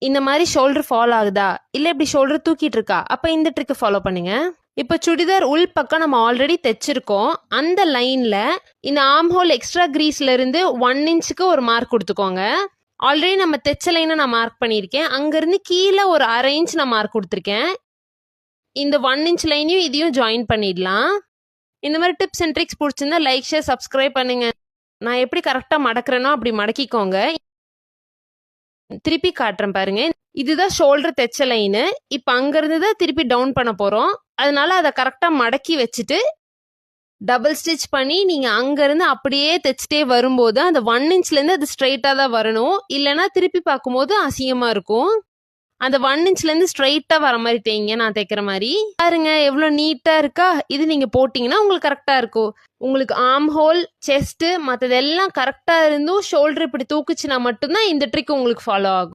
இந்த மாதிரி shoulder fall ஆகுதா, இல்லை இப்படி ஷோல்டர் தூக்கிட்டு இருக்கா, அப்போ இந்த ட்ரிக்கை ஃபாலோ பண்ணுங்க. இப்போ சுடிதார் உள் பக்கம் நம்ம ஆல்ரெடி தைச்சிருக்கோம். அந்த லைனில் இந்த ஆர்ம் ஹோல் எக்ஸ்ட்ரா கிரீஸ்ல இருந்து 1 இன்ச்சுக்கு ஒரு மார்க் கொடுத்துக்கோங்க. ஆல்ரெடி நம்ம தைச்ச லைனை நான் மார்க் பண்ணியிருக்கேன். அங்கேருந்து கீழே ஒரு 1/2 இன்ச் நான் மார்க் கொடுத்துருக்கேன். இந்த 1 இன்ச் லைனையும் இதையும் ஜாயின் பண்ணிடலாம். இந்த மாதிரி டிப்ஸ் அண்ட் ட்ரிக்ஸ் பிடிச்சிருந்தா லைக், ஷேர், சப்ஸ்கிரைப் பண்ணுங்க. நான் எப்படி கரெக்டாக மடக்கிறேனோ அப்படி மடக்கிக்கோங்க. திருப்பி காட்டுறேன் பாருங்க. இதுதான் ஷோல்டர் தைச்ச லைனு. இப்போ அங்கிருந்து தான் திருப்பி டவுன் பண்ண போறோம். அதனால அதை கரெக்டாக மடக்கி வச்சுட்டு டபுள் ஸ்டிச் பண்ணி நீங்க அங்கிருந்து அப்படியே தைச்சிட்டே வரும்போது அந்த 1 இன்ச்லேருந்து அது ஸ்ட்ரைட்டாக தான் வரணும். இல்லைன்னா திருப்பி பார்க்கும்போது அசிங்கமா இருக்கும். அந்த 1 இன்ச்லேருந்து ஸ்ட்ரைட்டாக வர மாதிரி தைங்க, நான் தைக்கிற மாதிரி. பாருங்க எவ்வளோ நீட்டாக இருக்கா. இது நீங்கள் போட்டிங்கன்னா உங்களுக்கு கரெக்டாக இருக்கும். உங்களுக்கு ஆர்ம் ஹோல், செஸ்ட்டு மற்றதெல்லாம் கரெக்டாக இருந்தும் ஷோல்டர் இப்படி தூக்குச்சுன்னா மட்டும்தான் இந்த ட்ரிக் உங்களுக்கு ஃபாலோ ஆகும்.